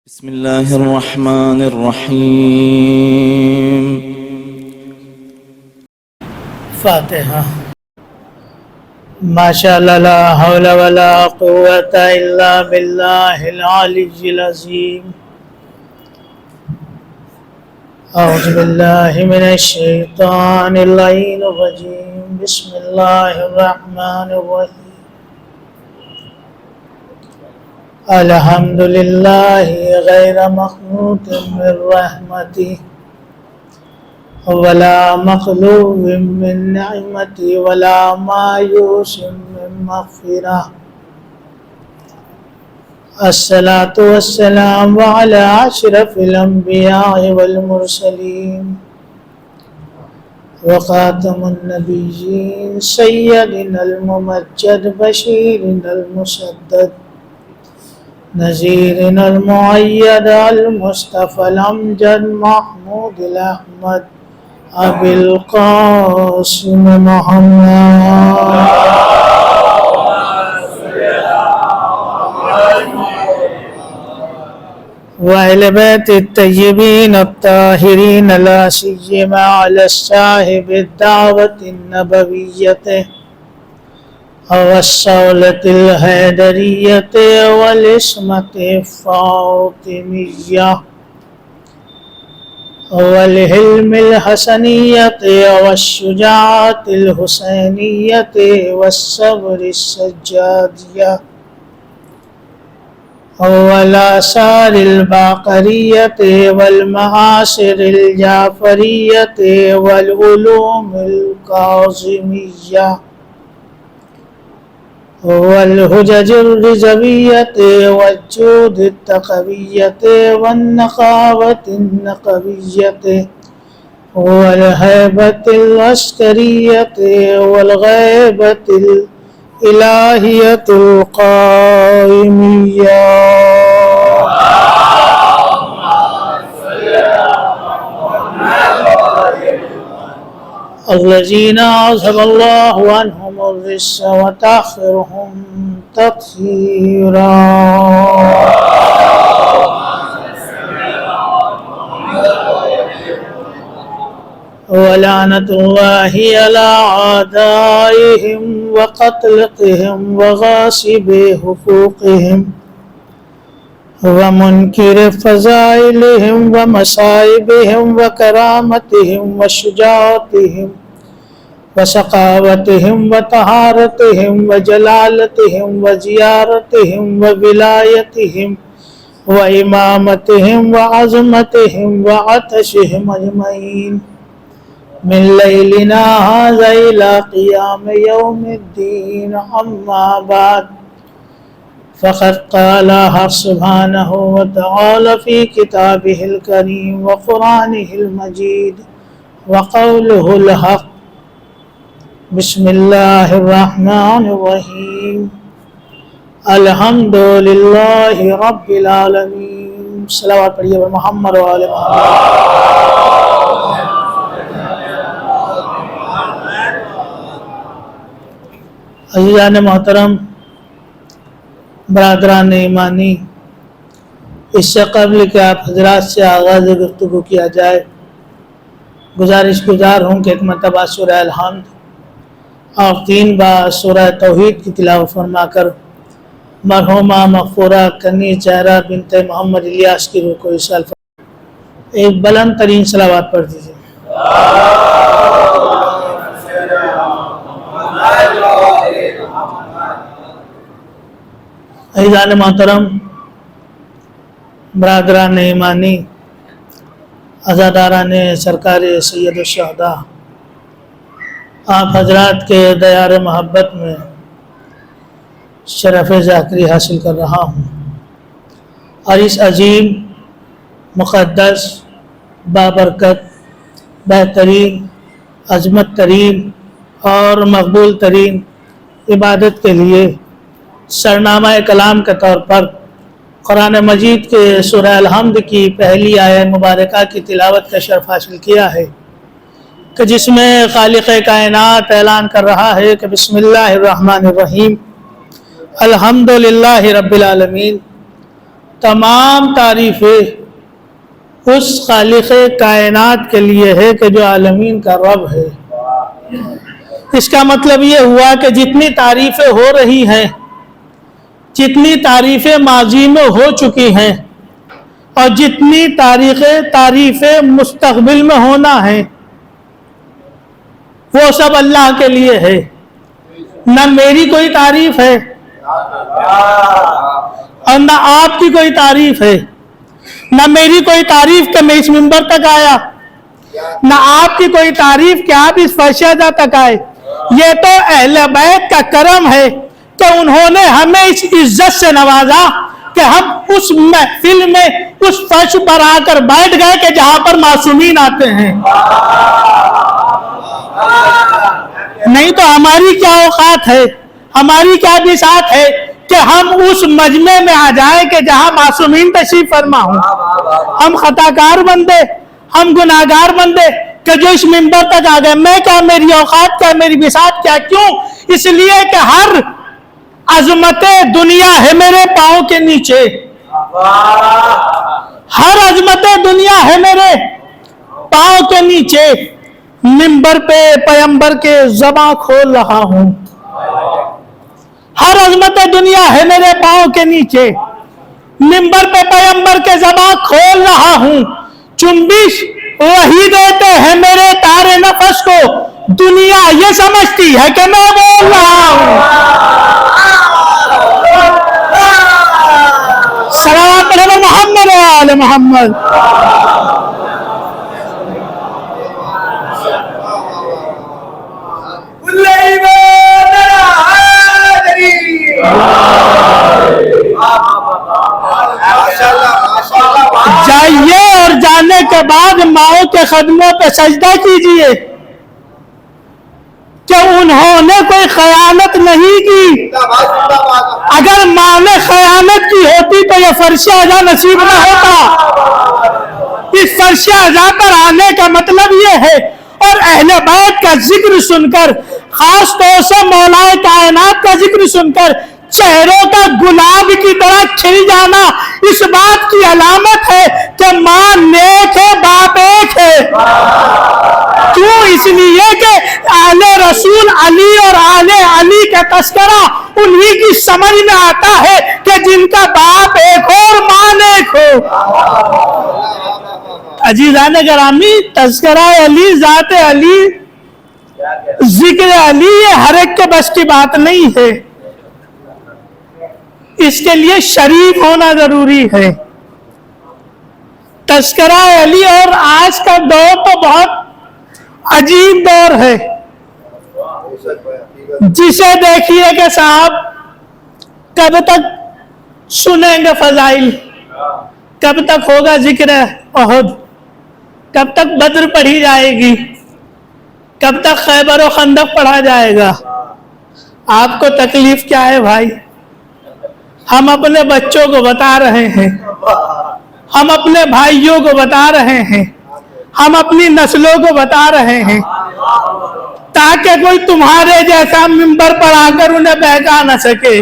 بسم الله الرحمن الرحيم. فاتحة. ما شاء الله لا حول ولا قوة إلا بالله العلي العظيم. أعوذ بالله من الشيطان اللعين الرجيم. بسم الله الرحمن الرحيم. الحمد لله غير مخنوط من رحمته ولا مخلوق من نعمته ولا مایوس من مغفرة. الصلاة والسلام على أشرف الأنبياء والمرسلين وخاتم النبيين سيدنا الممجد بشيرنا المسدد نذيرنا المؤيد المصطفى الأمجد محمود الأحمد أبي القاسم محمد وأهل بيت الطيبين الطاهرين لا سيما على صاحب الدعوة النبوية والصولة الحيدرية والعصمة الفاطمية والحلم الحسنية والشجاعة الحسينية والصبر السجادية والآثار الباقرية والمعاصر الجعفرية والعلوم الكاظمية والحجج الرضوية والجود التقوية والنقاوة النقوية والهيبة العسكرية والغيبة الإلهية القائمية. الذين أذهب الله عنهم الرجس وطهرهم تطهيرا. ولعنة الله على أعدائهم وقتلهم وغاصبي حقوقهم ومنكر فضائلهم ومصائبهم وكرامتهم وشجاعتهم وسخاوتهم وطهارتهم وجلالتهم وزيارتهم وولايتهم وإمامتهم وعظمتهم وعطشهم أجمعين من ليلنا هذا إلى قيام يوم الدين. أما بعد فقد قال سبحانه وتعالى في كتابه الكريم وقرآنه المجيد وقوله الحق. بسم الله الرحمن الرحيم. الحمد لله رب العالمين. صلوات پڑھیے محمد و آل محمد. عزیزان محترم، برادران ایمانی، اس سے قبل کہ آپ حضرات سے آغاز گفتگو کیا جائے، گزارش گزار ہوں کہ ایک مرتبہ سورہ الحمد اور 3 بار سورہ توحید کی تلاوت فرما کر مرحومہ مغفورہ کنی چہرہ بنت محمد الیاس کی روح کو ایصال فرما. ایک بلند ترین صلوات پڑھ دیجیے. عزیزان محترم، برادران ایمانی، عزاداران سرکار سید الشہداء، آپ حضرات کے دیار محبت میں شرف ذاکری حاصل کر رہا ہوں اور اس عظیم مقدس بابرکت بہترین عظمت ترین اور مقبول ترین عبادت کے لیے سرنامہ کلام کے طور پر قرآن مجید کے سورہ الحمد کی پہلی آیت مبارکہ کی تلاوت کا شرف حاصل کیا ہے کہ جس میں خالق کائنات اعلان کر رہا ہے کہ بسم اللہ الرحمن الرحیم الحمدللہ رب العالمین، تمام تعریفیں اس خالق کائنات کے لیے ہے کہ جو عالمین کا رب ہے۔ اس کا مطلب یہ ہوا کہ جتنی تعریفیں ہو رہی ہیں، جتنی تعریفیں ماضی میں ہو چکی ہیں اور جتنی تعریفیں مستقبل میں ہونا ہے، وہ سب اللہ کے لیے ہے۔ نہ میری کوئی تعریف ہے اور نہ آپ کی کوئی تعریف ہے۔ نہ میری کوئی تعریف کہ میں اس منبر تک آیا، نہ آپ کی کوئی تعریف کہ آپ اس فرش اعلیٰ تک آئے۔ یہ تو اہل بیت کا کرم ہے کہ انہوں نے ہمیں اس عزت سے نوازا کہ ہم اس محفل میں اس فرش پر آ کر بیٹھ گئے کہ جہاں پر معصومین آتے ہیں۔ نہیں تو ہماری کیا اوقات ہے، ہماری کیا بساط ہے کہ ہم اس مجمع میں آ جائیں کہ جہاں معصومین تشریف فرما ہوں۔ ہم خطاکار بندے، ہم گناہگار بندے کہ جو اس منبر تک آ گئے۔ میں کیا، میری اوقات کیا، میری بساط کیا؟ کیوں؟ اس لیے کہ ہر عظمت دنیا ہے میرے پاؤں کے نیچے، ہر عظمت دنیا ہے میرے پاؤں کے نیچے۔ منبر پہ پیغمبر کے زباں کھول رہا ہوں، ہر عظمت دنیا ہے میرے پاؤں کے نیچے۔ منبر پہ پیغمبر کے زباں کھول رہا ہوں، چنبش وہی دیتے ہیں میرے تارے نفس کو، دنیا یہ سمجھتی ہے کہ میں بول رہا ہوں۔ صلوات علی محمد و آل محمد۔ جائیے اور جانے کے بعد ماؤں کے قدموں پہ سجدہ کیجئے کہ انہوں نے کوئی خیانت نہیں کی۔ اگر ماں نے خیانت کی ہوتی تو یہ فرش اعلیٰ نصیب نہ ہوتا۔ اس فرش اعلیٰ پر آنے کا مطلب یہ ہے، اور اہل بیت کا ذکر سن کر، خاص طور سے مولا کائنات کا ذکر سن کر چہروں کا گلاب کی طرح کھل جانا اس بات کی علامت ہے کہ ماں نیک ہے، باپ ایک ہے۔ کیوں؟ اس لیے کہ آل رسول علی اور آل علی کا تذکرہ انہی کی سمجھ میں آتا ہے کہ جن کا باپ ایک ہو اور ماں ایک ہو۔ عزیزان گرامی، تذکرہ علی، ذات علی، ذکر علی، یہ ہر ایک کے بس کی بات نہیں ہے۔ اس کے لیے شریف ہونا ضروری ہے۔ تذکرہ علی، اور آج کا دور تو بہت عجیب دور ہے، جسے دیکھیے کہ صاحب کب تک سنیں گے فضائل، کب تک ہوگا ذکر احد، کب تک بدر پڑھی جائے گی، کب تک خیبر و خندق پڑھا جائے گا۔ آپ کو تکلیف کیا ہے بھائی؟ ہم اپنے بچوں کو بتا رہے ہیں، ہم اپنے بھائیوں کو بتا رہے ہیں، ہم اپنی نسلوں کو بتا رہے ہیں، تاکہ کوئی تمہارے جیسا منبر پر آ کر انہیں بہکا نہ سکے۔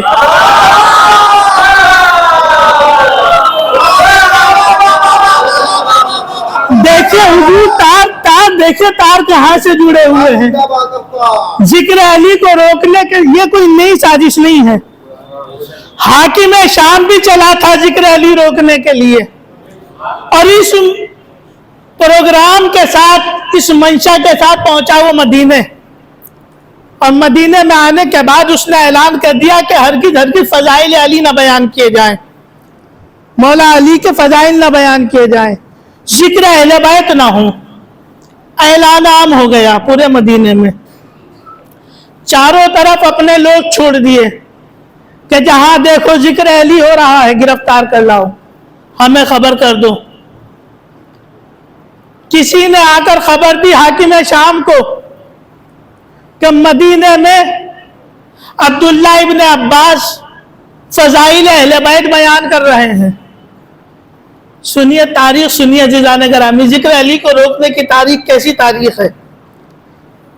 دیکھیں حضور، دیکھیں تار کہاں سے جڑے ہوئے ہیں۔ ذکر علی کو روکنے کے یہ کوئی نئی سازش نہیں ہے۔ حاکم شام بھی چلا تھا ذکر علی روکنے کے لیے، اور اس پروگرام کے ساتھ، اس منشا کے ساتھ پہنچا وہ مدینے، اور مدینے میں آنے کے بعد اس نے اعلان کر دیا کہ ہرگز فضائل علی نہ بیان کیے جائیں، مولا علی کے فضائل نہ بیان کیے جائیں، ذکر اہل بیت نہ ہوں۔ اعلان عام ہو گیا پورے مدینے میں، چاروں طرف اپنے لوگ چھوڑ دیے کہ جہاں دیکھو ذکر علی ہو رہا ہے گرفتار کر لاؤ، ہمیں خبر کر دو۔ کسی نے آ کر خبر دی حاکم شام کو کہ مدینے میں عبداللہ ابن عباس فضائل اہل بیت بیان کر رہے ہیں۔ سنیے تاریخ، سنیے عزیزان گرامی، ذکر علی کو روکنے کی تاریخ کیسی تاریخ ہے۔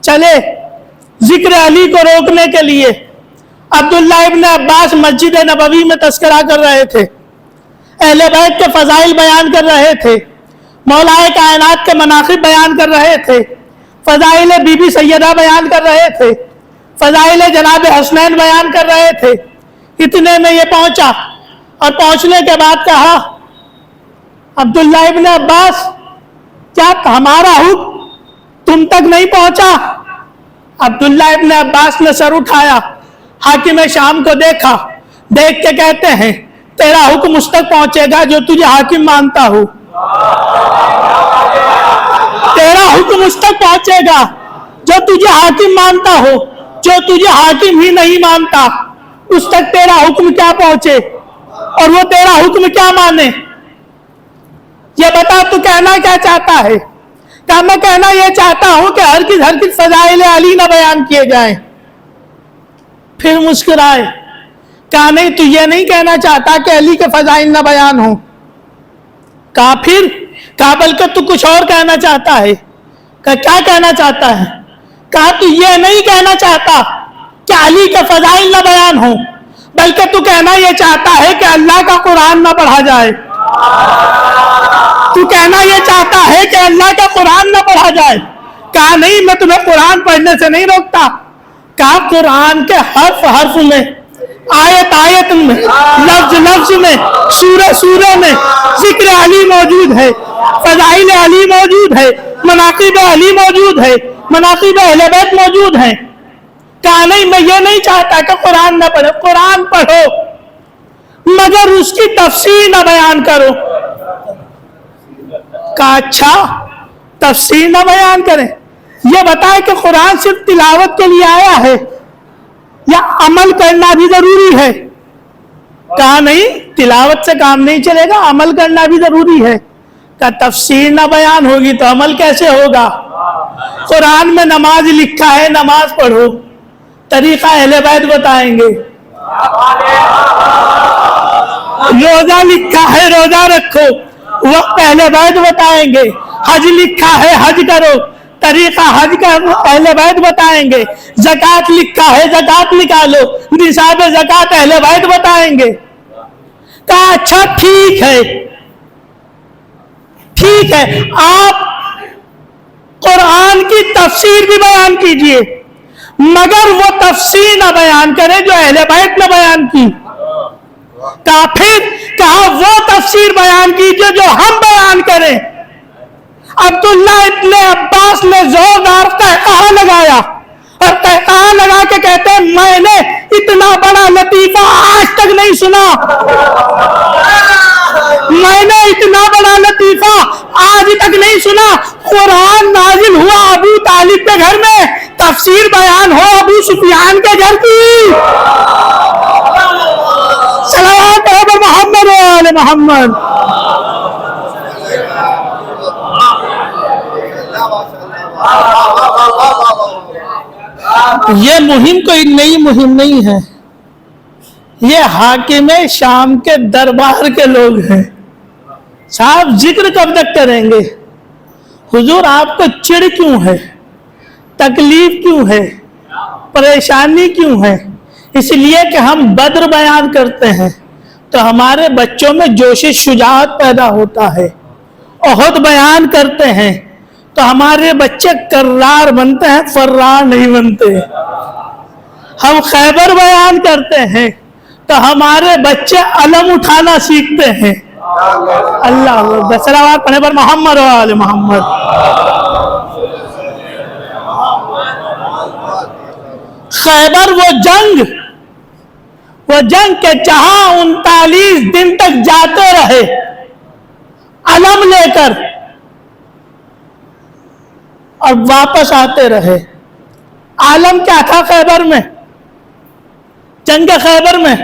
چلے ذکر علی کو روکنے کے لیے عبداللہ ابن عباس مسجد نبوی میں تذکرہ کر رہے تھے۔ اہل بیت کے فضائل بیان کر رہے تھے، مولائے کائنات کے مناقب بیان کر رہے تھے، فضائل بی بی سیدہ بیان کر رہے تھے، فضائل جناب حسنین بیان کر رہے تھے۔ اتنے میں یہ پہنچا اور پہنچنے کے بعد کہا عبداللہ ابن عباس کیا ہمارا حکم تم تک نہیں پہنچا؟ عبداللہ ابن عباس نے سر اٹھایا، حاکم شام کو دیکھا، دیکھ کے کہتے ہیں تیرا حکم اس تک پہنچے گا جو تجھے حاکم مانتا ہو، تیرا حکم اس تک پہنچے گا جو تجھے حاکم مانتا ہو، جو تجھے حاکم ہی نہیں مانتا اس تک تیرا حکم کیا پہنچے اور وہ تیرا حکم کیا مانے۔ یہ بتا تو کہنا کیا چاہتا ہے؟ کہ میں کہنا یہ چاہتا ہوں کہ ہر کس فضائل علی نہ بیان کیے جائیں۔ پھر مسکرائے، کہا نہیں تو یہ نہیں کہنا چاہتا کہ علی کے فضائل نہ بیان ہوں؟ کہا پھر؟ کہا بلکہ تو کچھ اور کہنا چاہتا ہے۔ کہا کیا کہنا چاہتا ہے؟ کہا تو یہ نہیں کہنا چاہتا کہ علی کے فضائل نہ بیان ہوں، بلکہ تو کہنا یہ چاہتا ہے کہ اللہ کا قرآن نہ پڑھا جائے۔ تو کہنا یہ چاہتا ہے کہ اللہ کا قرآن نہ پڑھا جائے۔ کہا نہیں میں تمہیں قرآن پڑھنے سے نہیں روکتا۔ کہا قرآن کے حرف حرف میں، آیت آیت میں، لفظ لفظ میں، سورہ سورہ میں ذکر علی موجود ہے، فضائل علی موجود ہے، مناقب علی موجود ہے، مناقب اہل بیت موجود ہیں۔ کہا نہیں میں یہ نہیں چاہتا کہ قرآن نہ پڑھو، قرآن پڑھو مگر اس کی تفسیر نہ بیان کرو۔ کہا اچھا تفسیر نہ بیان کریں؟ یہ بتائے کہ قرآن صرف تلاوت کے لیے آیا ہے یا عمل کرنا بھی ضروری ہے؟ کہا نہیں تلاوت سے کام نہیں چلے گا، عمل کرنا بھی ضروری ہے۔ کہا تفسیر نہ بیان ہوگی تو عمل کیسے ہوگا؟ قرآن میں نماز لکھا ہے، نماز پڑھو، طریقہ اہل بیت بتائیں گے۔ روزہ لکھا ہے، روزہ رکھو، وقت اہل بیت بتائیں گے۔ حج لکھا ہے، حج کرو، طریقہ حج کا اہل بیت بتائیں گے۔ زکوٰۃ لکھا ہے، زکوٰۃ نکالو، نصاب زکوٰۃ اہل بیت بتائیں گے۔ کہا اچھا ٹھیک ہے، ٹھیک ہے آپ قرآن کی تفسیر بھی بیان کیجئے مگر وہ تفسیر نہ بیان کرے جو اہل بیت نے بیان کی۔ کہا پھر؟ کہا وہ تفسیر بیان کیجئے جو ہم بیان کریں۔ عبداللہ ابن عباس نے زوردار قہقہہ لگایا اور قہقہہ لگا کے کہتے ہیں میں نے اتنا بڑا لطیفہ آج تک نہیں سنا، میں نے اتنا بڑا لطیفہ آج تک نہیں سنا۔ قرآن نازل ہوا ابو طالب کے گھر میں، تفسیر بیان ہو ابو سفیان کے گھر کی۔ صلوات علی محمد و آل محمد۔ یہ مہم کوئی نئی مہم نہیں ہے، یہ حاکم شام کے دربار کے لوگ ہیں۔ صاحب ذکر کب تک کریں گے؟ حضور آپ کو چڑ کیوں ہے؟ تکلیف کیوں ہے؟ پریشانی کیوں ہے؟ اس لیے کہ ہم بدر بیان کرتے ہیں تو ہمارے بچوں میں جوش شجاعت پیدا ہوتا ہے، احد بیان کرتے ہیں تو ہمارے بچے کرار بنتے ہیں، فرار نہیں بنتے۔ ہم خیبر بیان کرتے ہیں تو ہمارے بچے علم اٹھانا سیکھتے ہیں۔ اللہ صلوات پڑھنے پر محمد و آل محمد۔ خیبر وہ جنگ کے جہاں 39 دن تک جاتے رہے علم لے کر اور واپس آتے رہے۔ عالم کیا تھا خیبر میں؟ جنگ خیبر میں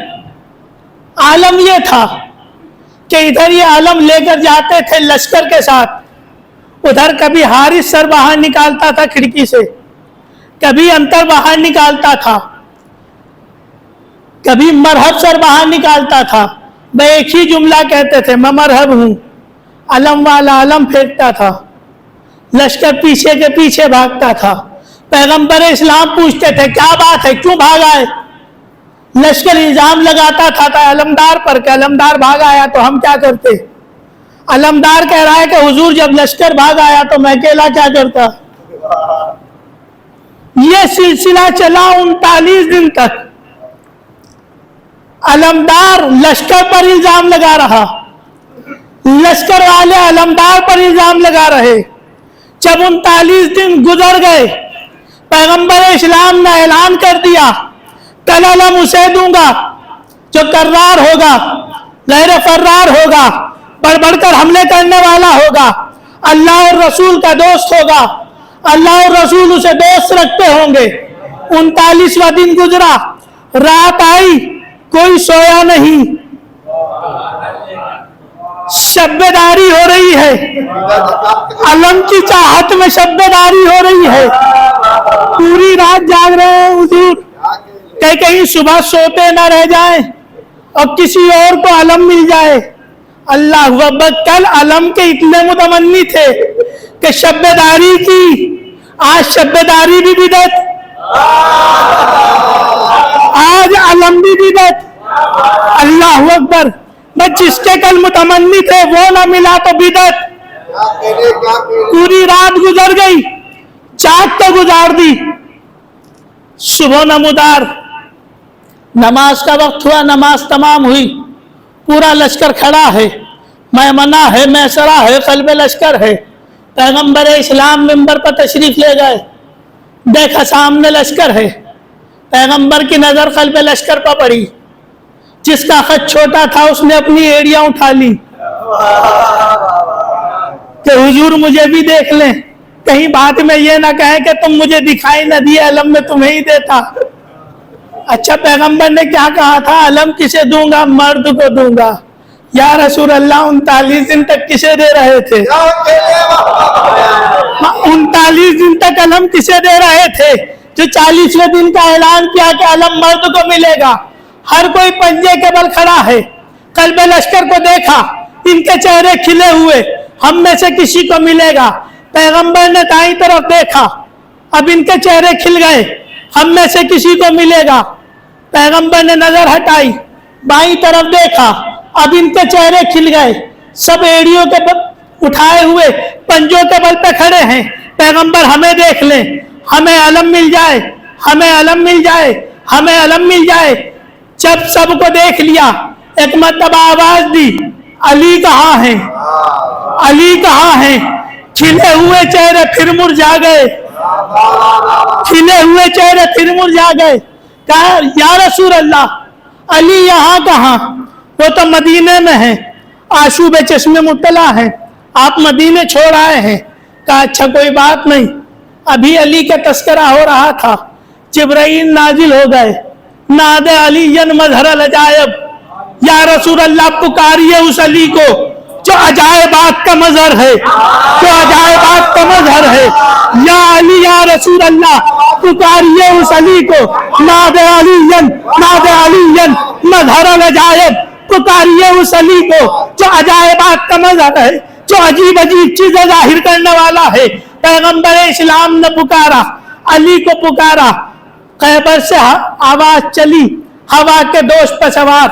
عالم یہ تھا کہ ادھر یہ علم لے کر جاتے تھے لشکر کے ساتھ، ادھر کبھی حارث سر باہر نکالتا تھا کھڑکی سے، کبھی انتر باہر نکالتا تھا، کبھی مرحب سر باہر نکالتا تھا۔ میں ایک ہی جملہ کہتے تھے میں مرحب ہوں، علم والا علم پھینکتا تھا، لشکر پیچھے کے پیچھے بھاگتا تھا۔ پیغمبر اسلام پوچھتے تھے کیا بات ہے، کیوں بھاگ آئے؟ لشکر الزام لگاتا تھا علمدار پر کہ علمدار بھاگ آیا تو ہم کیا کرتے؟ علمدار کہہ رہا ہے کہ حضور جب لشکر بھاگ آیا تو میں اکیلا کیا کرتا؟ یہ سلسلہ چلا 39 دن تک. علمدار لشکر پر الزام لگا رہا, لشکر والے علمدار پر الزام لگا رہے. جب 39 دن گزر گئے, پیغمبر اسلام نے اعلان کر دیا کل علم اسے دوں گا جو کرار ہوگا, غیر فرار ہوگا, بڑھ بڑھ کر حملے کرنے والا ہوگا, اللہ اور رسول کا دوست ہوگا, اللہ اور رسول اسے دوست رکھتے ہوں گے. 39واں دن گزرا, رات آئی, کوئی سویا نہیں, شبیداری ہو رہی ہے, علم کی چاہت میں شبیداری ہو رہی ہے, پوری رات جاگ رہے ہیں حضور کہ کہیں صبح سوتے نہ رہ جائیں اور کسی اور کو علم مل جائے. اللہ اکبر, کل علم کے اتنے متمنی تھے کہ شبیداری کی, آج شبیداری بھی بدعت, آج علم بھی بدعت. اللہ اکبر, بس جس کے کل متمنی تھے وہ نہ ملا تو بدعت. پوری رات گزر گئی, چاک تو گزار دی, صبح نمودار, نماز کا وقت ہوا, نماز تمام ہوئی, پورا لشکر کھڑا ہے, میمنہ ہے, میسرہ ہے, قلب لشکر ہے. پیغمبر اسلام منبر پر تشریف لے گئے, دیکھا سامنے لشکر ہے, پیغمبر کی نظر قلب لشکر پر پڑی. جس کا خط چھوٹا تھا اس نے اپنی ایڑیاں اٹھا لی کہ حضور مجھے بھی دیکھ لیں, کہیں بعد میں یہ نہ کہیں کہ تم مجھے دکھائی نہ دیے, علم میں تمہیں ہی دیتا. اچھا پیغمبر نے کیا کہا تھا؟ علم کسے دوں گا؟ مرد کو دوں گا. یا رسول اللہ 39 دن تک کسے دے رہے تھے؟ 39 دن تک علم کسے دے رہے تھے؟ جو 40ویں دن کا اعلان کیا کہ علم مرد کو ملے گا. ہر کوئی پنجے کے بل کھڑا ہے. قلب لشکر کو دیکھا, ان کے چہرے کھلے ہوئے, ہم میں سے کسی کو ملے گا. پیغمبر نے دائیں طرف دیکھا, اب ان کے چہرے کھل گئے, ہم میں سے کسی کو ملے گا. پیغمبر نے نظر ہٹائی, بائیں طرف دیکھا, اب ان کے چہرے کھل گئے, سب ایڑیوں کے اٹھائے ہوئے پنجوں کے بل پہ کھڑے ہیں. پیغمبر ہمیں دیکھ لیں, ہمیں علم مل جائے, ہمیں علم مل جائے, ہمیں علم مل جائے. جب سب کو دیکھ لیا, ایک مرتبہ آواز دی, علی کہاں ہیں, علی کہاں ہیں. کھلے ہوئے چہرے پھر مرجھا گئے, کھلے ہوئے چہرے پھر مرجھا گئے. کہا یا رسول اللہ علی یہاں کہاں؟ وہ تو مدینے میں ہیں, آشوب چشم مطلع ہیں, آپ مدینے چھوڑ آئے ہیں. کہا اچھا کوئی بات نہیں. ابھی علی کا تذکرہ ہو رہا تھا, جبرائیل نازل ہو گئے, ناد علی مظہر العجائب, یا رسول اللہ پکاریے اس علی کو جو عجائبات کا مظہر ہے, جو عجائبات کا مظہر ہے. یا علی یا رسول اللہ پکاریے اس علی کو, ناد علی مظہر العجائب, پکاریے اس علی کو جو عجائبات کا مظہر ہے, جو عجیب عجیب چیزیں ظاہر کرنے والا ہے. پیغمبر اسلام نے پکارا, علی کو پکارا. خیبر سے آواز چلی, ہوا کے دوش پر سوار,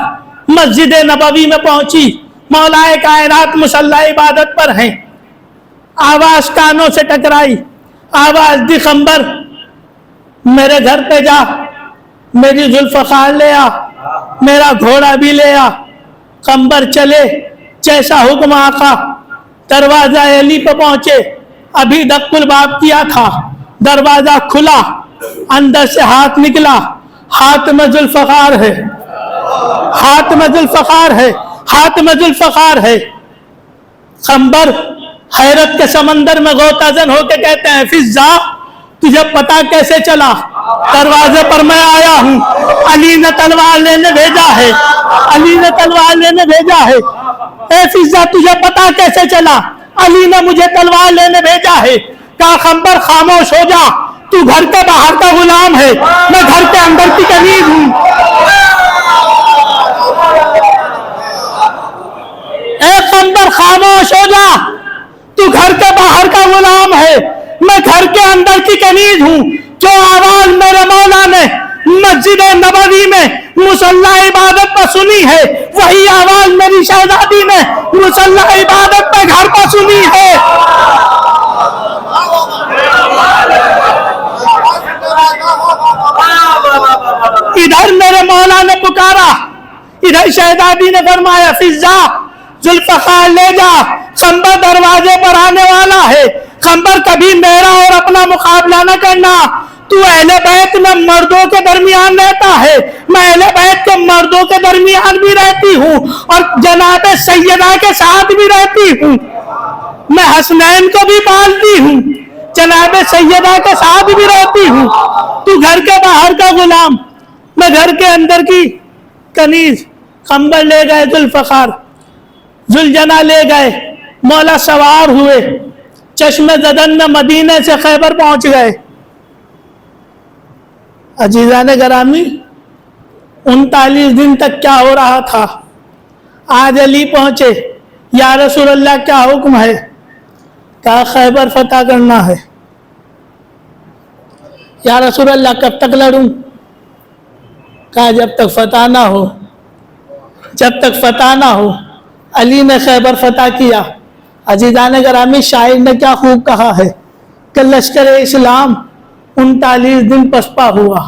مسجد نبوی میں پہنچی. مولا کائنات مصلی عبادت پر ہیں. آواز کانوں سے ٹکرائی, آواز دی خنبر میرے گھر پہ جا, میری ذوالفقار لے آ, میرا گھوڑا بھی لے آ. خنبر چلے, جیسا حکم آقا. دروازہ علی پہ پہنچے, ابھی دق الباب کیا تھا, دروازہ کھلا, اندر سے ہاتھ نکلا, ہاتھ میں ذوالفقار ہے, ہاتھ میں ذوالفقار ہے, ہاتھ میں ذوالفقار ہے. خنبر حیرت کے سمندر میں غوطہ زن ہو کے کہتے ہیں فضا تجھے پتا کیسے چلا؟ دروازے پر میں آیا ہوں, علی نے تلوار لینے بھیجا ہے, علی نے تلوار لینے بھیجا ہے. اے فضا تجھے پتا کیسے چلا؟ علی نے مجھے تلوار لینے بھیجا ہے. کہا خنبر خاموش ہو جا, تو گھر کے باہر کا غلام ہے, میں گھر کے اندر کی کنیز ہوں. اے خنبر خاموش ہو جا, تو گھر کے باہر کا غلام ہے, میں گھر کے اندر کی کنیز ہوں. جو آواز میرے مولا نے مسجد نبوی میں مسلح عبادت پر سنی ہے، وہی آواز میری شہزادی نے مسلح عبادت پہ گھر پر سنی ہے۔ ادھر میرے مولا نے پکارا، ادھر شہزادی نے فرمایا فضا ذوالفقار لے جا، خنبر دروازے پر آنے والا ہے، خنبر کبھی میرا اور اپنا مقابلہ نہ کرنا، تو اہل بیت میں مردوں کے درمیان رہتا ہے، میں اہل بیت کے مردوں کے درمیان بھی رہتی ہوں اور جناب سیدہ کے ساتھ بھی رہتی ہوں، میں حسنین کو بھی پالتی ہوں، جناب سیدہ کے ساتھ بھی رہتی ہوں، تو گھر کے باہر کا غلام، میں گھر کے اندر کی کنیز۔ خنبر لے گئے ذوالفقار، ذوالجناح لے گئے، مولا سوار ہوئے، چشم زدن میں مدینے سے خیبر پہنچ گئے۔ عزیزان گرامی، 39 دن تک کیا ہو رہا تھا؟ آج علی پہنچے، یا رسول اللہ کیا حکم ہے؟ کہا خیبر فتح کرنا ہے۔ یا رسول اللہ کب تک لڑوں؟ کہا جب تک فتح نہ ہو، جب تک فتح نہ ہو۔ علی نے خیبر فتح کیا۔ عزیزان گرامی، شاعر نے کیا خوب کہا ہے کہ لشکر اسلام 39 دن پسپا ہوا،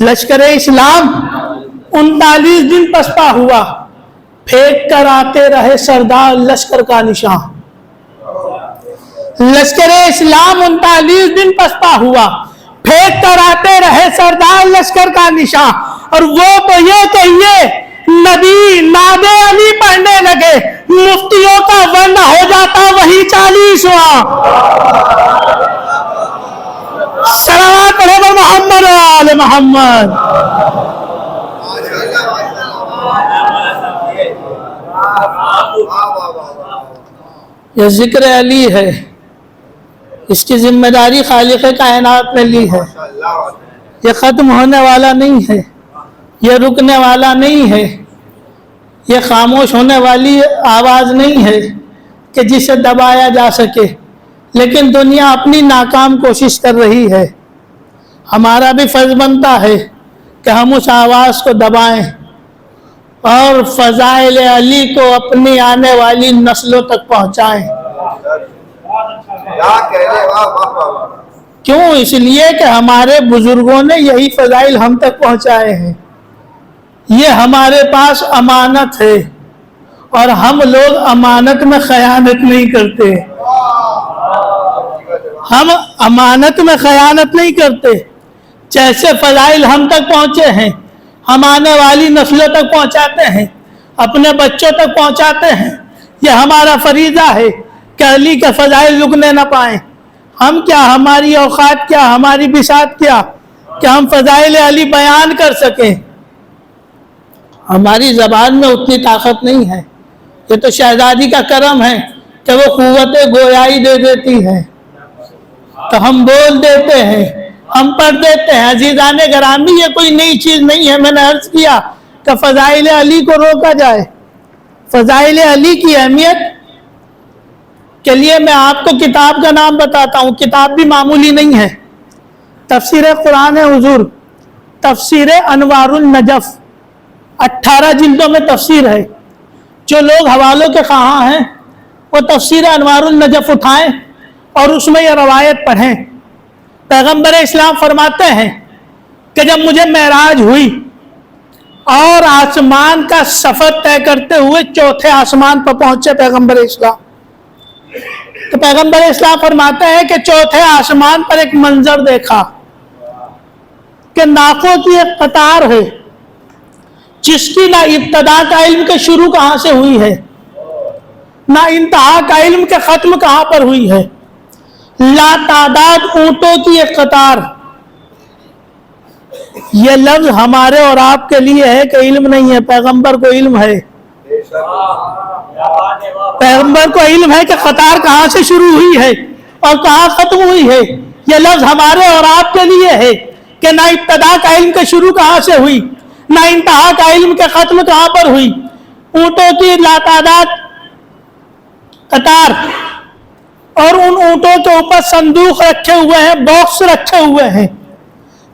لشکر اسلام 39 دن پسپا ہوا، پھینک کر آتے رہے سردار لشکر کا نشان۔ لشکر اسلام 39 دن پسپا ہوا، پھینک کر آتے رہے سردار لشکر کا نشان، اور وہ تو یہ کہیے نبی ناد علی پڑھنے لگے، مفتیوں کا ون ہو جاتا وہی 40واں۔ صلوات پڑھو محمد و آل محمد۔ یہ ذکر علی ہے، اس کی ذمہ داری خالق کائنات نے لی ہے، یہ ختم ہونے والا نہیں ہے، یہ رکنے والا نہیں ہے، یہ خاموش ہونے والی آواز نہیں ہے کہ جسے دبایا جا سکے، لیکن دنیا اپنی ناکام کوشش کر رہی ہے۔ ہمارا بھی فرض بنتا ہے کہ ہم اس آواز کو دبائیں اور فضائل علی کو اپنی آنے والی نسلوں تک پہنچائیں۔ کیوں؟ اس لیے کہ ہمارے بزرگوں نے یہی فضائل ہم تک پہنچائے ہیں، یہ ہمارے پاس امانت ہے، اور ہم لوگ امانت میں خیانت نہیں کرتے، ہم امانت میں خیانت نہیں کرتے۔ جیسے فضائل ہم تک پہنچے ہیں، ہم آنے والی نسلوں تک پہنچاتے ہیں، اپنے بچوں تک پہنچاتے ہیں۔ یہ ہمارا فریضہ ہے کہ علی کے فضائل رکنے نہ پائیں۔ ہم کیا، ہماری اوقات کیا، ہماری بساط کیا کہ ہم فضائل علی بیان کر سکیں؟ ہماری زبان میں اتنی طاقت نہیں ہے، یہ تو شہزادی کا کرم ہے کہ وہ قوت گویائی دے دیتی ہے، تو ہم بول دیتے ہیں، ہم پڑھ دیتے ہیں۔ عزیزان گرامی، یہ کوئی نئی چیز نہیں ہے۔ میں نے عرض کیا کہ فضائل علی کو روکا جائے، فضائل علی کی اہمیت کے لیے میں آپ کو کتاب کا نام بتاتا ہوں، کتاب بھی معمولی نہیں ہے، تفسیر قرآن حضور، تفسیر انوار النجف، 18 جلدوں میں تفسیر ہے۔ جو لوگ حوالوں کے خواہاں ہیں وہ تفسیر انوار النجف اٹھائیں اور اس میں یہ روایت پڑھیں۔ پیغمبر اسلام فرماتے ہیں کہ جب مجھے معراج ہوئی اور آسمان کا سفر طے کرتے ہوئے 4تھے آسمان پر پہنچے پیغمبر اسلام، تو پیغمبر اسلام فرماتے ہیں کہ 4تھے آسمان پر ایک منظر دیکھا کہ ناقوں کی ایک قطار ہے، جس کی نہ ابتدا کا علم کے شروع کہاں سے ہوئی ہے، نہ انتہا کا علم کے ختم کہاں پر ہوئی ہے، لا تعداد اونٹوں کی ایک قطار۔ یہ لفظ ہمارے اور آپ کے لیے ہے کہ علم نہیں ہے، پیغمبر کو علم ہے، پیغمبر کو علم ہے کہ قطار کہاں سے شروع ہوئی ہے اور کہاں ختم ہوئی ہے۔ یہ لفظ ہمارے اور آپ کے لیے ہے کہ نہ ابتدا کا علم کے شروع کہاں سے ہوئی، نہ انتہا کا علم کے ختم کہاں پر ہوئی۔ اونٹوں کی لاتعداد قطار، اور ان اونٹوں کے اوپر صندوق رکھے ہوئے ہیں، باکس رکھے ہوئے ہیں۔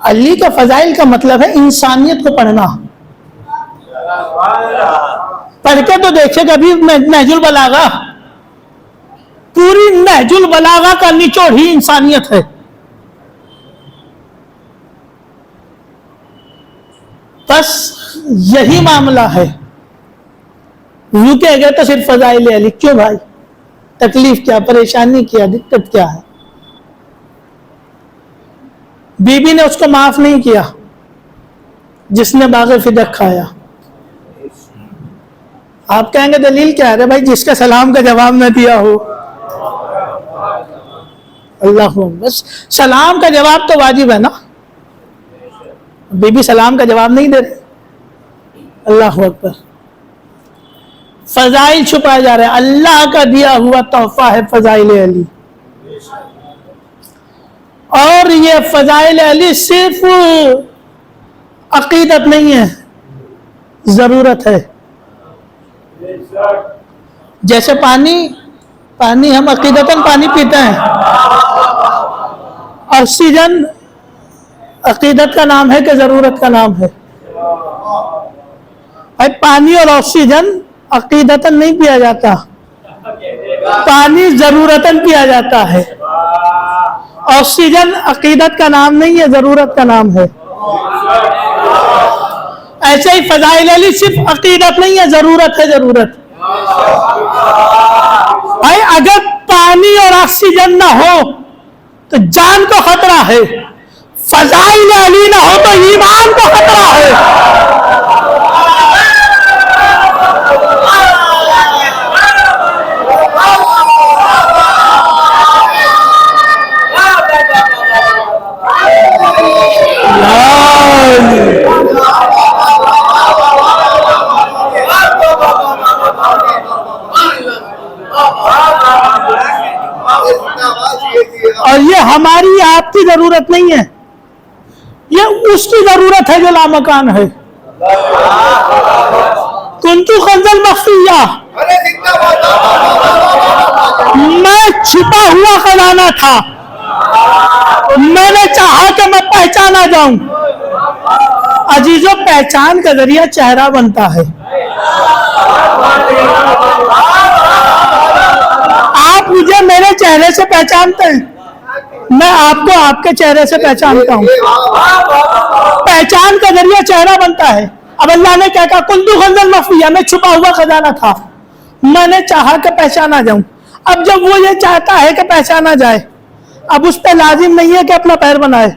علی کے فضائل کا مطلب ہے انسانیت کو پڑھنا. پڑھ کے تو دیکھے کبھی نہج البلاغہ. پوری نہج البلاغہ کا نچوڑ ہی انسانیت ہے. بس یہی معاملہ ہے. رکے گئے تو صرف فضائل علی. کیوں بھائی؟ تکلیف کیا، پریشانی کیا، دقت کیا ہے؟ بی بی نے اس کو معاف نہیں کیا جس نے باغ فدق کھایا. آپ کہیں گے دلیل کیا ہے؟ بھائی جس کا سلام کا جواب نہ دیا ہو. اللہ بس سلام کا جواب تو واجب ہے نا. بی بی سلام کا جواب نہیں دے رہے. اللہ اکبر. فضائل چھپائے جا رہے ہیں. اللہ کا دیا ہوا تحفہ ہے فضائل علی. اور یہ فضائل علی صرف عقیدت نہیں ہے، ضرورت ہے. جیسے پانی ہم عقیدتاً پانی پیتے ہیں. آکسیجن عقیدت کا نام ہے کہ ضرورت کا نام ہے؟ بھائی پانی اور آکسیجن عقیدتاً نہیں پیا جاتا، پانی ضرورتاً پیا جاتا ہے. آکسیجن عقیدت کا نام نہیں ہے، ضرورت کا نام ہے. ایسے ہی فضائل علی صرف عقیدت نہیں ہے، ضرورت ہے. ضرورت بھائی اگر پانی اور آکسیجن نہ ہو تو جان کو خطرہ ہے. فضائل علی نہ ہو تو ایمان کو خطرہ ہے. اور یہ ہماری آپ کی ضرورت نہیں ہے، یہ اس کی ضرورت ہے جو لامکان ہے. کنتو کنزل مخفیہ، میں چھپا ہوا خزانہ تھا. میں نے چاہا کہ میں پہچانا جاؤں. عزیزوں پہچان کا ذریعہ چہرہ بنتا ہے. آپ مجھے میرے چہرے سے پہچانتے ہیں، میں آپ کو آپ کے چہرے سے پہچانتا ہوں. پہچان کا ذریعہ چہرہ بنتا ہے. اب اللہ نے کیا کہا؟ کنتو کنزل مخفیہ، میں چھپا ہوا خزانہ تھا، میں نے چاہا کہ پہچانا جاؤں. اب جب وہ یہ چاہتا ہے کہ پہچانا جائے، اب اس پہ لازم نہیں ہے کہ اپنا پیر بنائے،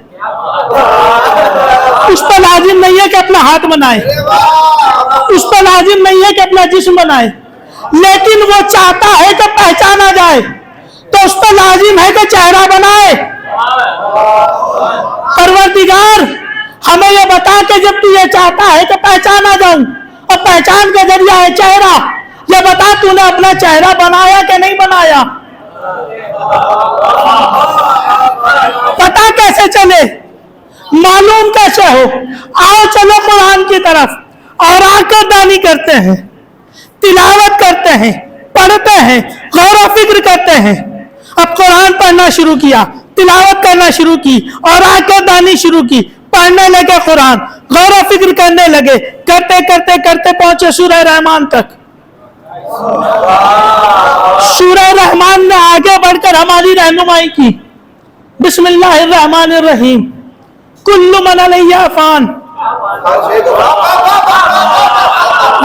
اس پہ لازم نہیں ہے کہ اپنا ہاتھ بنائے، اس پہ لازم نہیں ہے کہ اپنا جسم بنائے، لیکن وہ چاہتا ہے کہ پہچانا جائے تو اس پہ لازم ہے کہ چہرہ بنائے. پروردگار ہمیں یہ بتا کہ جب تو یہ چاہتا ہے کہ پہچانا جاؤں اور پہچان کا ذریعہ ہے چہرہ، یہ بتا تو نے اپنا چہرہ بنایا کہ نہیں بنایا؟ پتا کیسے چلے، معلوم کیسے ہو؟ آؤ چلو قرآن کی طرف. اور آ کر دانی کرتے ہیں، تلاوت کرتے ہیں، پڑھتے ہیں، غور و فکر کرتے ہیں. اب قرآن پڑھنا شروع کیا، تلاوت کرنا شروع کی، اور آ کر دانی شروع کی، پڑھنے لگے قرآن، غور و فکر کرنے لگے، کرتے کرتے کرتے پہنچے سورہ رحمان تک. سورہ رحمان نے آگے بڑھ کر ہماری رہنمائی کی. بسم اللہ الرحمن الرحیم. کل من علیہا فان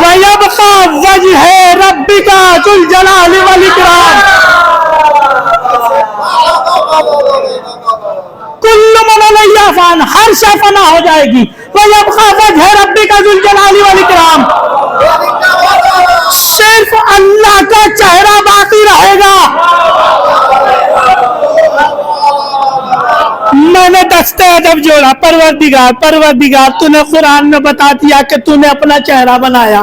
وَيَبْقَى وَجْهُ رَبِّكَ ذُو الْجَلَالِ وَالْإِكْرَامِ. کل من علیہا فان، ہر شے فنا ہو جائے گی. وَيَبْقَى وَجْهُ رَبِّكَ ذُو الْجَلَالِ وَالْإِكْرَامِ. صرف اللہ کا چہرہ باقی رہے گا. میں نے دستے ادب جوڑا، پروردگار تو نے قرآن میں بتا دیا کہ تو نے اپنا چہرہ بنایا.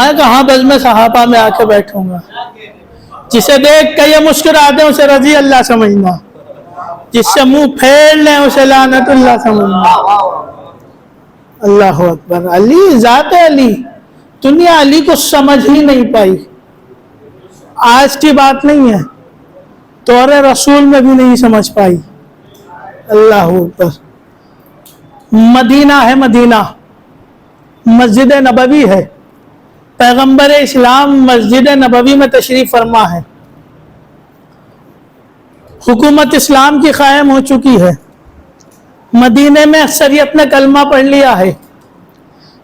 میں کہاں بز میں صحابہ میں آ کے بیٹھوں گا. جسے دیکھ کے یہ مسکراتے ہیں اسے رضی اللہ سمجھنا, جس سے منہ پھیر لیں اسے لعنت اللہ سمجھنا. اللہ اکبر. علی ذات علی, دنیا علی کو سمجھ ہی نہیں پائی. آج کی بات نہیں ہے, دور رسول میں بھی نہیں سمجھ پائی. اللہ اکبر. مدینہ ہے, مدینہ مسجد نبوی ہے. پیغمبر اسلام مسجد نبوی میں تشریف فرما ہے. حکومت اسلام کی قائم ہو چکی ہے. مدینے میں اکثریت نے کلمہ پڑھ لیا ہے,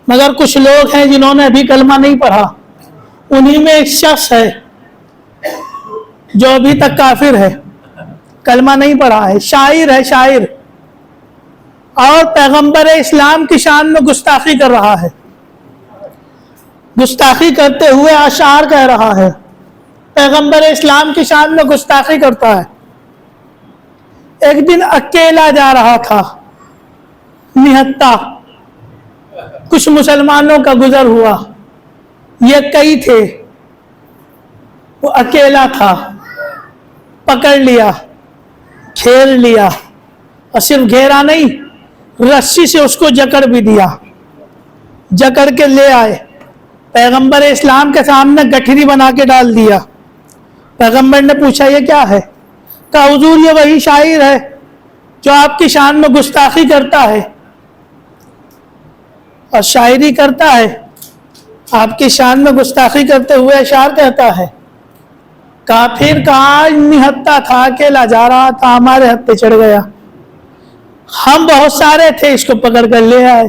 مگر کچھ لوگ ہیں جنہوں نے ابھی کلمہ نہیں پڑھا. انہی میں ایک شخص ہے جو ابھی تک کافر ہے, کلمہ نہیں پڑھا ہے, شاعر ہے, شاعر, اور پیغمبر اسلام کی شان میں گستاخی کر رہا ہے. گستاخی کرتے ہوئے اشعار کہہ رہا ہے. پیغمبر اسلام کی شان میں گستاخی کرتا ہے. ایک دن اکیلا جا رہا تھا, نہتا. کچھ مسلمانوں کا گزر ہوا, یہ کئی تھے, وہ اکیلا تھا. پکڑ لیا, گھیر لیا, اور صرف گھیرا نہیں, رسی سے اس کو جکڑ بھی دیا. جکڑ کے لے آئے, پیغمبر اسلام کے سامنے گٹھری بنا کے ڈال دیا. پیغمبر نے پوچھا یہ کیا ہے؟ کہا حضور یہ وہی شاعر ہے جو آپ کی شان میں گستاخی کرتا ہے اور شاعری کرتا ہے, آپ کی شان میں گستاخی کرتے ہوئے اشعار کہتا ہے. کافر کہاں نہتا تھا, اکیلا جا رہا تھا, ہمارے ہاتھ پہ چڑھ گیا. ہم بہت سارے تھے, اس کو پکڑ کر لے آئے.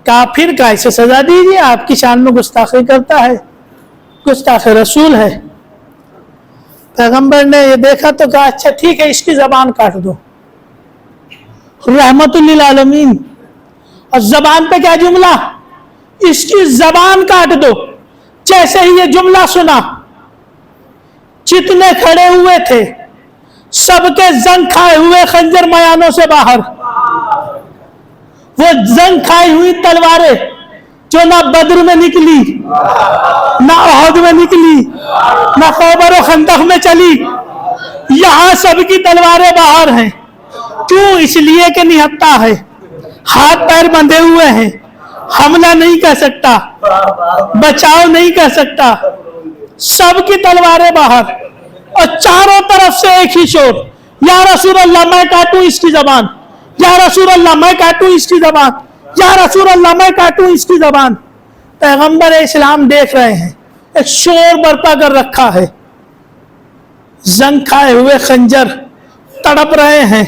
کافر کا اسے سزا دیجیے, آپ کی شان میں گستاخی کرتا ہے, گستاخ رسول ہے. پیغمبر نے یہ دیکھا تو کہا اچھا ٹھیک ہے, اس کی زبان کاٹ دو. رحمت للعالمین. اور زبان پہ کیا جملہ, اس کی زبان کاٹ دو. جیسے ہی یہ جملہ سنا, جتنے کھڑے ہوئے تھے سب کے زنگ کھائے ہوئے خنجر میانوں سے باہر. وہ زنگ کھائی ہوئی تلواریں جو نہ بدر میں نکلی, نہ احد میں نکلی, نہ خیبر و خندق میں چلی, یہاں سب کی تلواریں باہر ہیں. کیوں؟ اس لیے کہ نہتا ہے, ہاتھ پیر بندھے ہوئے ہیں, حملہ نہیں کر سکتا, بچاؤ نہیں کر سکتا. سب کی تلواریں باہر, اور چاروں طرف سے ایک ہی شور, یا رسول اللہ میں کاٹوں اس کی زبان, یا رسول اللہ میں کاٹوں اس کی زبان, یا رسول اللہ میں کاٹوں اس کی زبان. پیغمبر اسلام دیکھ رہے ہیں, ایک شور برپا کر رکھا ہے. زنگ کھائے ہوئے خنجر تڑپ رہے ہیں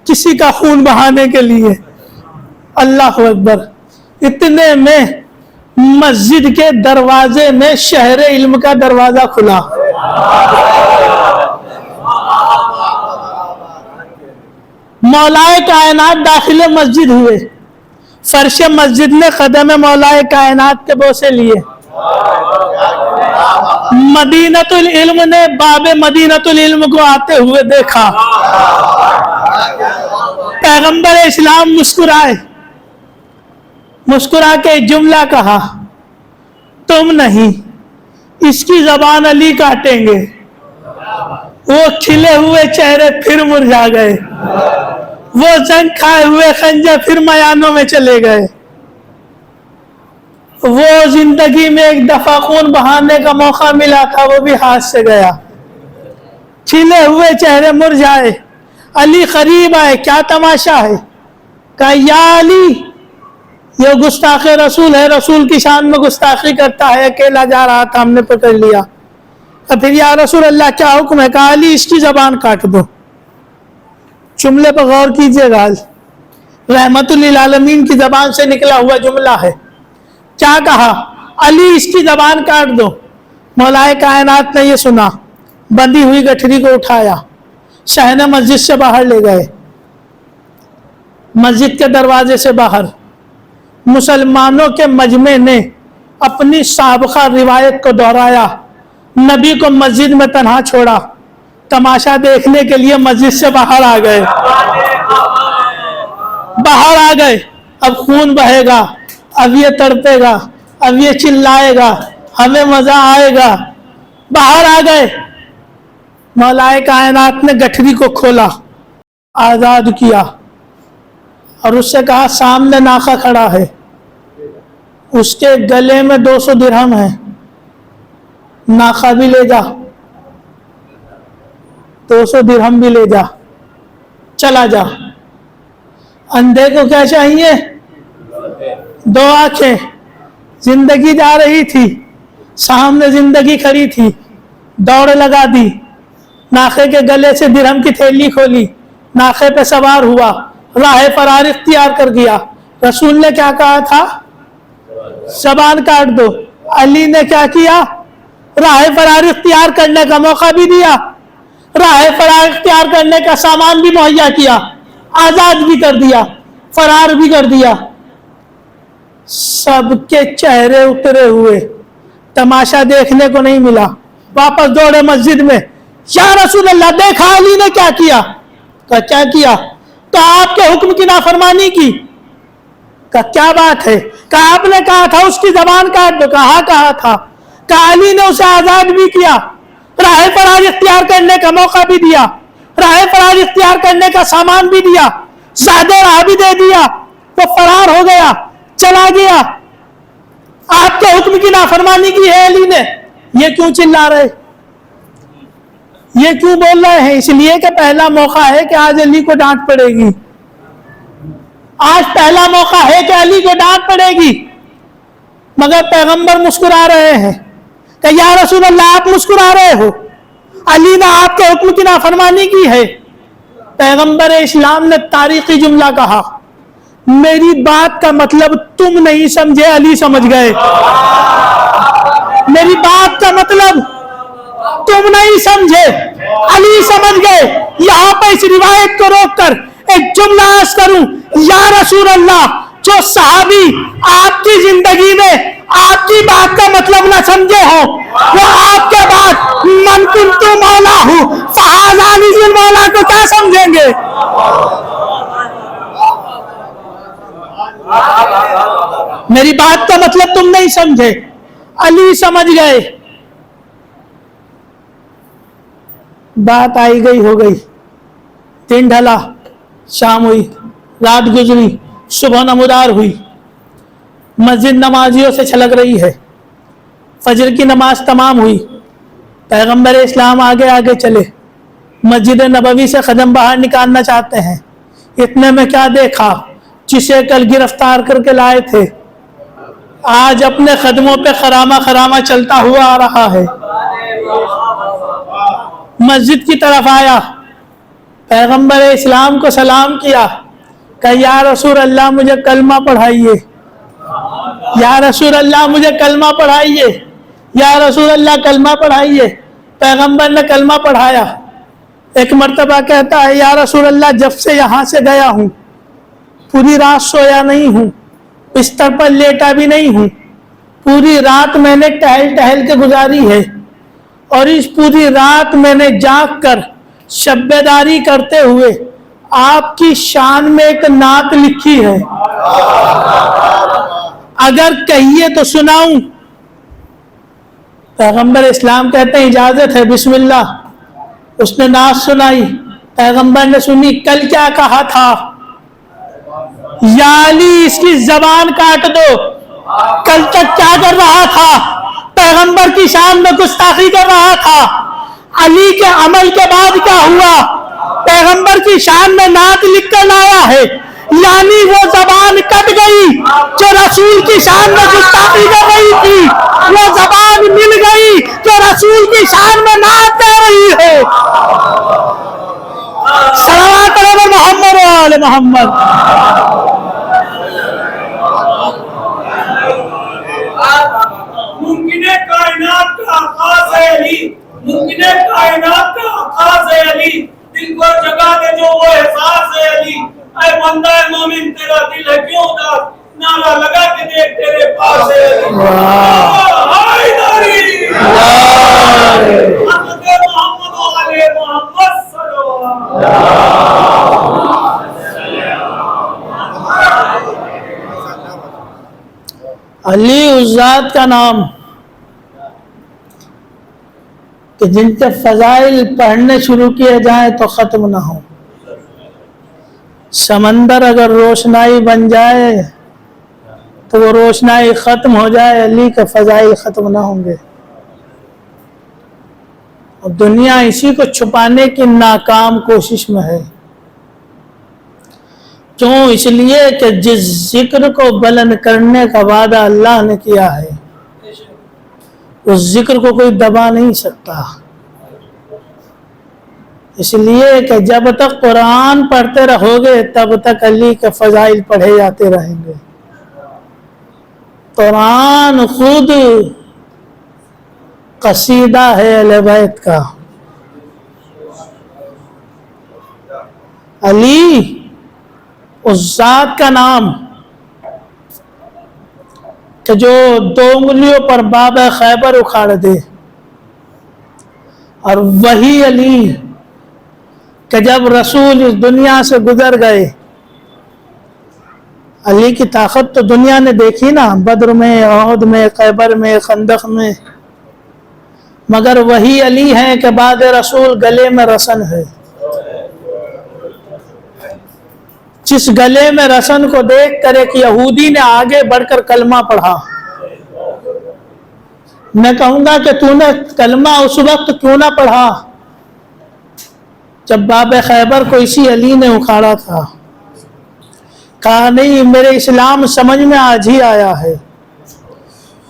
کسی کا خون بہانے کے لیے. اللہ اکبر. اتنے میں مسجد کے دروازے میں شہر علم کا دروازہ کھلا. مولائے کائنات داخل مسجد ہوئے. فرش مسجد نے قدم مولائے کائنات کے بوسے لیے. مدینۃ العلم نے باب مدینۃ العلم کو آتے ہوئے دیکھا. پیغمبر اسلام مسکرائے, مسکرا کے جملہ کہا, تم نہیں, اس کی زبان علی کاٹیں گے. وہ کھلے ہوئے چہرے پھر مرجھا گئے, وہ زنگ کھائے ہوئے خنجر پھر میانوں میں چلے گئے. وہ زندگی میں ایک دفعہ خون بہانے کا موقع ملا تھا, وہ بھی ہاتھ سے گیا. کھلے ہوئے چہرے مرجھائے. علی قریب آئے, کیا تماشا ہے؟ کہا یا علی, یہ گستاخ رسول ہے, رسول کی شان میں گستاخی کرتا ہے, اکیلا جا رہا تھا, ہم نے پکڑ لیا. پھر یا رسول اللہ کیا حکم ہے؟ کہا علی اس کی زبان کاٹ دو. جملے پر غور کیجئے گا, رحمت للعالمین کی زبان سے نکلا ہوا جملہ ہے. کیا کہا؟ علی اس کی زبان کاٹ دو. مولائے کائنات نے یہ سنا, بندھی ہوئی گٹھری کو اٹھایا, شہن مسجد سے باہر لے گئے. مسجد کے دروازے سے باہر مسلمانوں کے مجمع نے اپنی سابقہ روایت کو دہرایا. نبی کو مسجد میں تنہا چھوڑا, تماشا دیکھنے کے لیے مسجد سے باہر آ گئے. باہر آ گئے, اب خون بہے گا, اب یہ تڑپے گا, اب یہ چلائے گا، ہمیں مزہ آئے گا. باہر آ گئے. مولا کائنات نے گٹھری کو کھولا، آزاد کیا اور اس سے کہا سامنے ناقہ کھڑا ہے، اس کے گلے میں 200 درہم ہے، ناقہ بھی لے جا، 200 درہم بھی لے جا، چلا جا. اندھے کو کیا چاہیے؟ 2 آنکھیں. زندگی جا رہی تھی، سامنے زندگی کھڑی تھی، دوڑ لگا دی، ناقے کے گلے سے درہم کی تھیلی کھولی، ناقے پہ سوار ہوا، راہ فرار اختیار کر گیا. رسول نے کیا کہا تھا؟ زبان کاٹ دو. علی نے کیا کیا؟ راہ فرار اختیار کرنے کا موقع بھی دیا، راہ فرار اختیار کرنے کا سامان بھی مہیا کیا، آزاد بھی کر دیا، فرار بھی کر دیا. سب کے چہرے اترے ہوئے، تماشا دیکھنے کو نہیں ملا. واپس دوڑے مسجد میں، یا رسول اللہ دیکھا علی نے کیا کیا؟ کہا کیا کیا؟ کہا آپ کے حکم کی نافرمانی کی. کہا کیا بات ہے؟ کہا آپ نے کہا تھا اس کی زبان کاٹ دو. کہا کہا تھا. کہا علی نے اسے آزاد بھی کیا، راہ فرار اختیار کرنے کا موقع بھی دیا، راہ فرار اختیار کرنے کا سامان بھی دیا، زیادہ راہ بھی دے دیا. وہ فرار ہو گیا، چلا گیا. آپ کے حکم کی نافرمانی کی ہے علی نے. یہ کیوں چلا رہے؟ یہ کیوں بول رہے ہیں؟ اس لیے کہ پہلا موقع ہے کہ آج علی کو ڈانٹ پڑے گی. آج پہلا موقع ہے کہ علی کو ڈانٹ پڑے گی. مگر پیغمبر مسکرا رہے ہیں کہ یا رسول اللہ آپ مسکرا رہے ہو، علی نے آپ کے حکم کی نافرمانی کی ہے. پیغمبر اسلام نے تاریخی جملہ کہا، میری بات کا مطلب تم نہیں سمجھے، علی سمجھ گئے. میری بات کا مطلب تم نہیں سمجھے، علی سمجھ گئے. یہاں پہ اس روایت کو روک کر ایک جملہ عرض کروں، یا رسول اللہ جو صحابی آپ کی زندگی میں آپ کی بات کا مطلب نہ سمجھے ہوں، وہ آپ کے بعد من کنت مولا ہوں فہذا نزل مولا کو کیا سمجھیں گے؟ میری بات کا مطلب تم نہیں سمجھے، علی سمجھ گئے. بات آئی گئی ہو گئی. دن ڈھلا، شام ہوئی، رات گزری، صبح نمودار ہوئی. مسجد نمازیوں سے چھلک رہی ہے. فجر کی نماز تمام ہوئی. پیغمبر اسلام آگے آگے چلے، مسجد نبوی سے قدم باہر نکالنا چاہتے ہیں. اتنے میں کیا دیکھا؟ جسے کل گرفتار کر کے لائے تھے آج اپنے قدموں پہ خرامہ خرامہ چلتا ہوا آ رہا ہے. مسجد کی طرف آیا، پیغمبر اسلام کو سلام کیا کہ یا رسول اللہ مجھے کلمہ پڑھائیے، یا رسول اللہ مجھے کلمہ پڑھائیے، یا رسول اللہ کلمہ پڑھائیے. پیغمبر نے کلمہ پڑھایا. ایک مرتبہ کہتا ہے یا رسول اللہ جب سے یہاں سے گیا ہوں پوری رات سویا نہیں ہوں، بستر پر لیٹا بھی نہیں ہوں. پوری رات میں نے ٹہل ٹہل کے گزاری ہے، اور اس پوری رات میں نے جاگ کر شب بیداری کرتے ہوئے آپ کی شان میں ایک نعت لکھی ہے، اگر کہیے تو سناؤں؟ پیغمبر اسلام کہتے ہیں اجازت ہے، بسم اللہ. اس نے نعت سنائی. پیغمبر نے سنی. کل کیا کہا تھا؟ یا علی اس کی زبان کاٹ دو. کل تک کیا کر رہا تھا؟ پیغمبر کی شان میں گستاخی کر رہا تھا. علی کے عمل کے بعد کیا ہوا؟ پیغمبر کی شان میں نعت لکھ کر لایا ہے. یعنی وہ زبان کٹ گئی جو رسول کی شان میں گستاخی کر رہی تھی، وہ زبان مل گئی جو رسول کی شان میں نعت کہہ رہی ہے. صلوات علی محمد و آل محمد. ممکن کائنات کا آغاز ہے علی، ممکن کائنات کا آغاز ہے علی، دل کو جگا دے جو وہ احساس ہے علی. اے بندہ مومن تیرا دل ہے کیوں اداس، نعرہ لگا کے دیکھ تیرے پاس ہے علی. حیدری حضرت محمد و علی محمد صلی اللہ علیہ وسلم. ذات کا نام کہ جن کے فضائل پڑھنے شروع کیے جائیں تو ختم نہ ہو. سمندر اگر روشنائی بن جائے تو وہ روشنائی ختم ہو جائے، علی کے فضائل ختم نہ ہوں گے. اور دنیا اسی کو چھپانے کی ناکام کوشش میں ہے. کیوں؟ اس لیے کہ جس ذکر کو بلند کرنے کا وعدہ اللہ نے کیا ہے اس ذکر کو کوئی دبا نہیں سکتا. اس لیے کہ جب تک قرآن پڑھتے رہو گے تب تک علی کے فضائل پڑھے جاتے رہیں گے. قرآن خود قصیدہ ہے اہل بیت کا. علی اس ذات کا نام کہ جو 2 انگلیوں پر باب خیبر اکھاڑ دے، اور وہی علی کہ جب رسول اس دنیا سے گزر گئے. علی کی طاقت تو دنیا نے دیکھی نا، بدر میں، احد میں، خیبر میں، خندق میں، مگر وہی علی ہیں کہ بعد رسول گلے میں رسن ہے. جس گلے میں رسن کو دیکھ کر ایک یہودی نے آگے بڑھ کر کلمہ پڑھا. میں کہوں گا کہ تو نے کلمہ اس وقت کیوں نہ پڑھا جب باب خیبر کو اسی علی نے اکھاڑا تھا. کہا نہیں، میرے اسلام سمجھ میں آج ہی آیا ہے،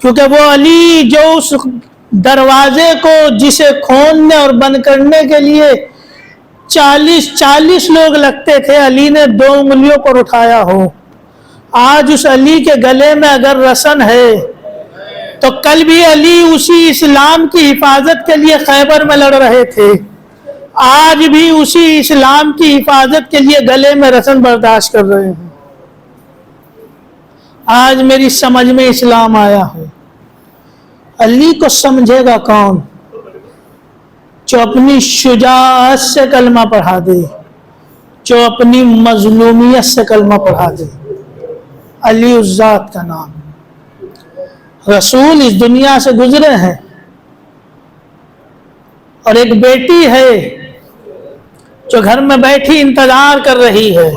کیونکہ وہ علی جو اس دروازے کو جسے کھولنے اور بند کرنے کے لیے 40 لوگ لگتے تھے، علی نے 2 انگلیوں پر اٹھایا ہو. آج اس علی کے گلے میں اگر رسن ہے تو کل بھی علی اسی اسلام کی حفاظت کے لیے خیبر میں لڑ رہے تھے، آج بھی اسی اسلام کی حفاظت کے لیے گلے میں رسن برداشت کر رہے ہیں. آج میری سمجھ میں اسلام آیا ہے. علی کو سمجھے گا کون؟ جو اپنی شجاعت سے کلمہ پڑھا دے، جو اپنی مظلومیت سے کلمہ پڑھا دے. علی اس ذات کا نام. رسول اس دنیا سے گزرے ہیں اور ایک بیٹی ہے جو گھر میں بیٹھی انتظار کر رہی ہے.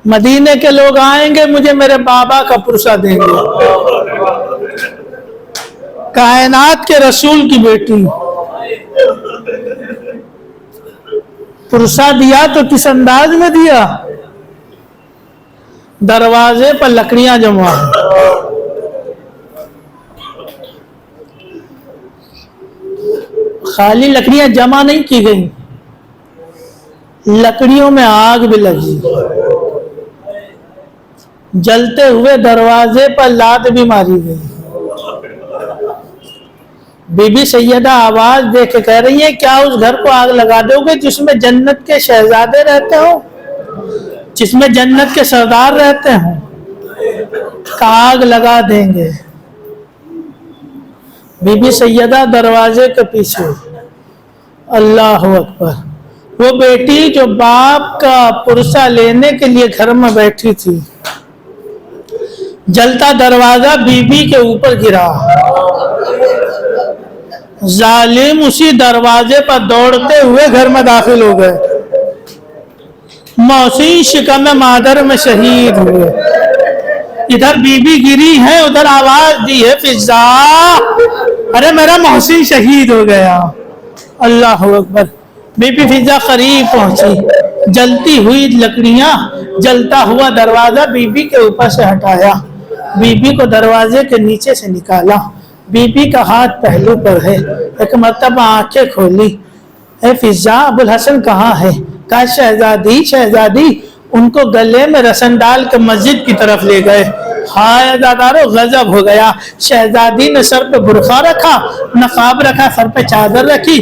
مدینے کے لوگ آئیں گے، مجھے میرے بابا کا پرسہ دیں گے. کائنات کے رسول کی بیٹی پرسہ دیا تو کس انداز میں دیا؟ دروازے پر لکڑیاں جمع ہیں. خالی لکڑیاں جمع نہیں کی گئی، لکڑیوں میں آگ بھی لگی. جلتے ہوئے دروازے پر لات بھی ماری گئی. بی بی سیدہ آواز دے کے کہہ رہی ہے، کیا اس گھر کو آگ لگا دو گے جس میں جنت کے شہزادے رہتے ہوں، جس میں جنت کے سردار رہتے ہوں؟ آگ لگا دیں گے. بی بی سیدہ دروازے کے پیچھے. اللہ اکبر. وہ بیٹی جو باپ کا پرسہ لینے کے لیے گھر میں بیٹھی تھی، جلتا دروازہ بی بی کے اوپر گرا. ظالم اسی دروازے پر دوڑتے ہوئے گھر میں داخل ہو گئے. محسن شکم مادر میں شہید ہوئے. ادھر بی بی گری ہے، ادھر آواز دی ہے فضا، ارے میرا محسن شہید ہو گیا. اللہ اکبر. بی بی فضا قریب پہنچی، جلتی ہوئی لکڑیاں، جلتا ہوا دروازہ بی بی کے اوپر سے ہٹایا، بی بی کو دروازے کے نیچے سے نکالا. بی بی کا ہاتھ پہلو پر ہے. ایک مرتبہ آنکھیں کھولی، اے فضا، ابو الحسن کہاں ہے؟ کہا شہزادی شہزادی. ان کو گلے میں رسن ڈال کے مسجد کی طرف لے گئے. ہائے دادارو، غضب ہو گیا. شہزادی نے سر پہ برقع رکھا، نقاب رکھا، سر پہ چادر رکھی،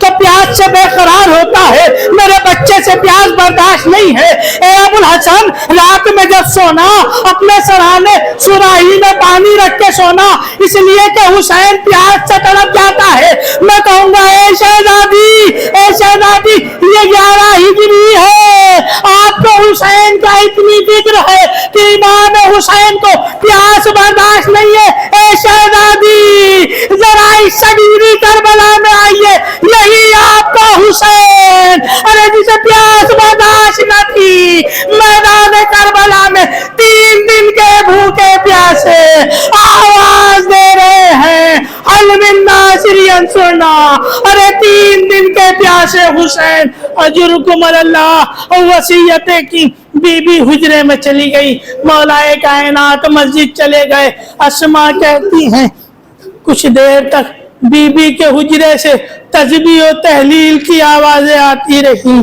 تو پیاس سے بے قرار ہوتا ہے، میرے بچے سے پیاس برداشت نہیں ہے۔ اے ابو الحسن، رات میں جب سونا اپنے سرانے سراہی میں پانی رکھ کے سونا، اس لیے کہ حسین پیاس سے تڑپ جاتا ہے۔ میں کہوں گا اے شہزادی، یہ 11 ہجری ہے، آپ کو حسین کا اتنی فکر ہے کہ امام حسین کو پیاس برداشت نہیں ہے۔ اے شہزادی، ذرا اس سگیری کربلا میں آئیے، یہی آپ کا حسین، ارے جسے پیاس برداشت نہ تھی، میدان کربلا میں 3 دن کے بھوکے پیاسے آواز دے رہے ہیں، حل من ناصر ینصرنا، ارے 3 دن کے پیاسے حسین، اجرکم اللہ۔ وصیتیں کی، بی بی حجرے میں چلی گئی، مولا کائنات مسجد چلے گئے۔ اسماء کہتی ہیں کچھ دیر تک بی بی کے حجرے سے تسبیح و تحلیل کی آوازیں آتی رہی۔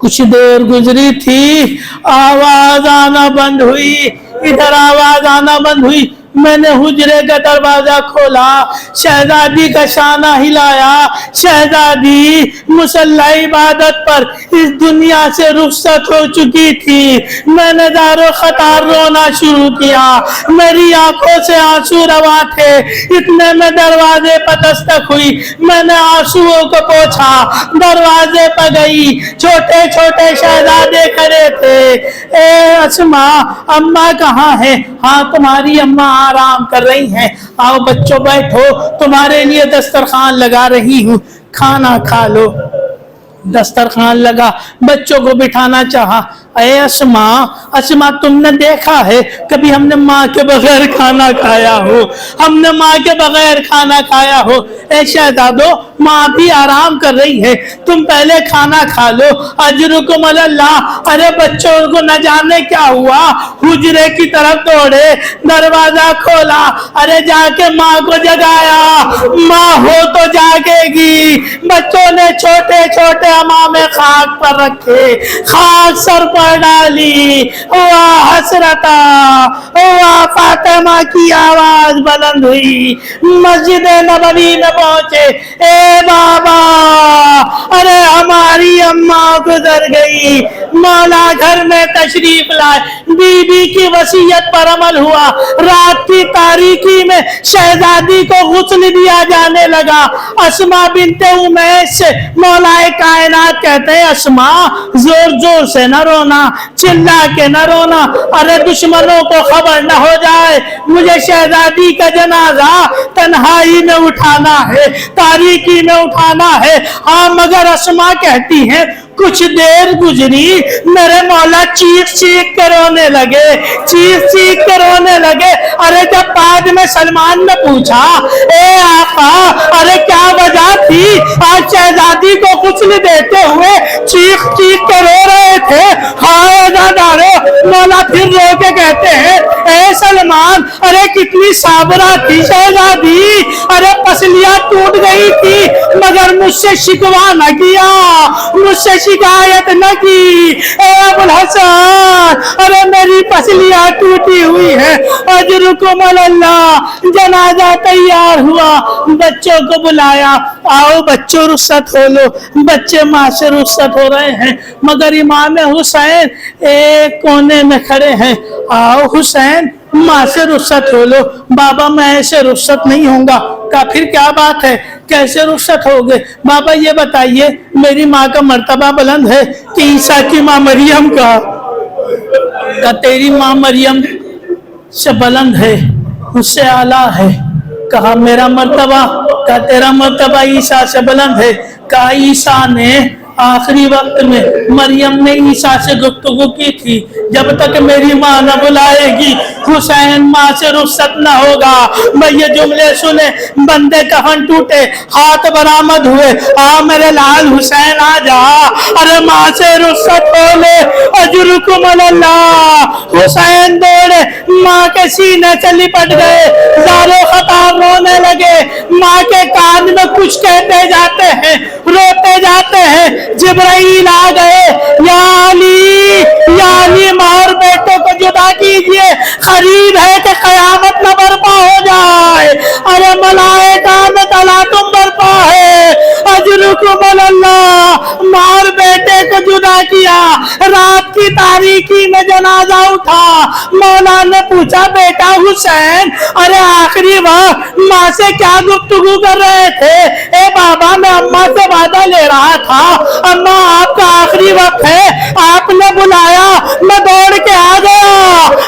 کچھ دیر گزری تھی، آواز آنا بند ہوئی، ادھر آواز آنا بند ہوئی۔ میں نے حجرے کا دروازہ کھولا، شہزادی کا شانہ ہلایا، شہزادی مصلی عبادت پر اس دنیا سے رخصت ہو چکی تھی۔ میں نے دار و خطار رونا شروع کیا، میری آنکھوں سے آنسو رواں تھے۔ اتنے میں دروازے پر دستک ہوئی، میں نے آنسوؤں کو پوچھا، دروازے پر گئی، چھوٹے چھوٹے شہزادے کھڑے تھے۔ اے اسماء، اماں کہاں ہیں؟ ہاں تمہاری اماں آرام کر رہی ہیں، آؤ بچوں بیٹھو، تمہارے لیے دسترخوان لگا رہی ہوں، کھانا کھا لو۔ دسترخوان لگا، بچوں کو بٹھانا چاہا۔ اے اسماء، تم نے دیکھا ہے کبھی ہم نے ماں کے بغیر کھانا کھایا ہو؟ ہم نے ماں کے بغیر کھانا کھایا ہو؟ اے شہزادو، ماں بھی آرام کر رہی ہے، تم پہلے کھانا کھا لو، اجرکم اللہ۔ ارے بچوں کو نہ جانے کیا ہوا، حجرے کی طرف دوڑے، دروازہ کھولا، ارے جا کے ماں کو جگایا، ماں ہو تو جاگے گی۔ بچوں نے چھوٹے چھوٹے امامے خاک پر رکھے، خاک سر پر ڈالی، واہ حسرتا، واہ فاطمہ کی آواز بلند ہوئی۔ مسجد نبوی میں پہنچے، اے بابا، ارے ہماری اماں گزر گئی۔ مولا گھر میں تشریف لائے، بی بی کی وصیت پر عمل ہوا۔ رات کی تاریکی میں شہزادی کو غسل دیا جانے لگا۔ اسماء بنت امیس سے مولا کائنات کہتے ہیں، اسماء زور زور سے نہ رونا، چلا کے نہ رونا، ارے دشمنوں کو خبر نہ ہو جائے، مجھے شہزادی کا جنازہ تنہائی میں اٹھانا ہے، تاریکی میں اٹھانا ہے۔ ہاں مگر اسماء کہتی ہیں کچھ دیر گزری، میرے مولا چیخ چیخ کے رونے لگے، چیخ چیخ کے رونے لگے۔ ارے جب بعد میں سلمان نے پوچھا، اے آقا، ارے کیا وجہ تھی، آج شہزادی کو غسل دیتے ہوئے چیخ چیخ کے رو رہے تھے؟ ہائے دادارو، مولا پھر رو کے کہتے ہیں، اے سلمان، ارے کتنی صابرہ تھی شہزادی، ارے پسلیاں ٹوٹ گئی تھی مگر مجھ سے شکوہ نہ کیا، مجھ سے شکایت نہ کی۔ اے ابو الحسن، ارے میری پسلیاں ٹوٹی ہوئی ہیں، اجرکم اللہ۔ جنازہ تیار ہوا، بچوں کو بلایا، آؤ بچوں رخصت ہو لو۔ بچے ماں سے رخصت ہو رہے ہیں مگر امام حسین ایک کونے میں کھڑے ہیں۔ آؤ حسین، ماں سے رخصت ہو لو۔ بابا میں ایسے رخصت نہیں ہوں گا۔ کہا پھر کیا بات ہے، کیسے رخصت ہوگے؟ بابا یہ بتائیے، میری ماں کا مرتبہ بلند ہے کہ عیسیٰ کی ماں مریم کا؟ کہا تیری ماں مریم سے بلند ہے، اس سے اعلیٰ ہے۔ کہا میرا مرتبہ؟ کہا تیرا مرتبہ عیسیٰ سے بلند ہے۔ کہا عیسیٰ نے آخری وقت میں مریم نے عیسیٰ سے گفتگو کی تھی، جب تک میری ماں نہ بلائے گی حسین ماں سے رخصت نہ ہوگا۔ میں یہ جملے سنے، بندے کفن ٹوٹے، ہاتھ برآمد ہوئے، آ میرے لال حسین آ جا، ارے ماں سے رخصت ہو لے، اجرکم اللہ۔ حسین دوڑے، ماں کے سینے سے لپٹ گئے، زار و خطار رونے لگے، ماں کے کان میں کچھ کہتے جاتے ہیں، روتے جاتے ہیں۔ جبرائیل آ گئے، یا علی ماں اور بیٹوں کو جدا کیجئے، قریب ہے کہ قیامت نہ برپا ہو جائے۔ ارے ملائکہ میں تلا تم برپا کو جدا کیا. رات کی تاریکی میں جنازہ اٹھا. مولا نے پوچھا بیٹا حسین ارے آخری وقت ماں سے کیا گفتگو کر رہے تھے؟ اے بابا میں اماں سے وعدہ لے رہا تھا. اماں آپ کا آخری وقت ہے, آپ نے بلایا میں دوڑ کے آ گیا.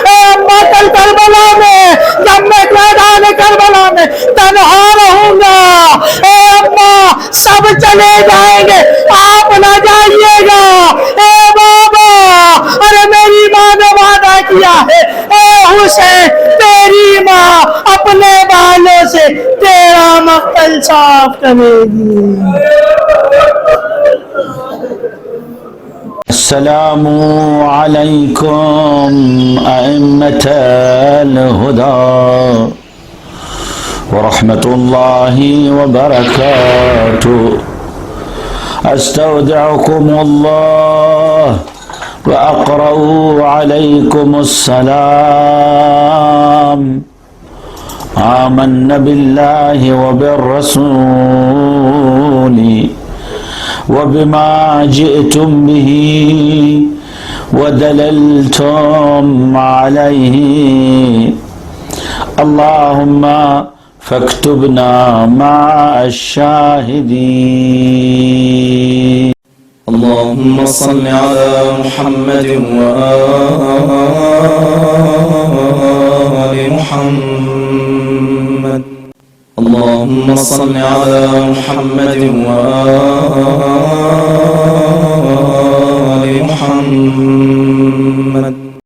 اے اماں کل کربلا میں جب میں میدان کربلا میں تنہا رہوں گا, اے اماں سب چلے جائیں گے آپ نہ جائیے گا. اے بابا ارے میری ماں نے وعدہ کیا ہے, اے حسین تیری ماں اپنے بالوں سے تیرا مقتل صاف کرے گی. السلام عليكم أئمة الهدى ورحمة الله وبركاته. أستودعكم الله وأقرأ عليكم السلام. آمنا بالله وبالرسول وبما جئتم به ودللتم عليه. اللهم فاكتبنا مع الشاهدين. اللهم صل على محمد وآل محمد. اللهم صل على محمد وآل محمد.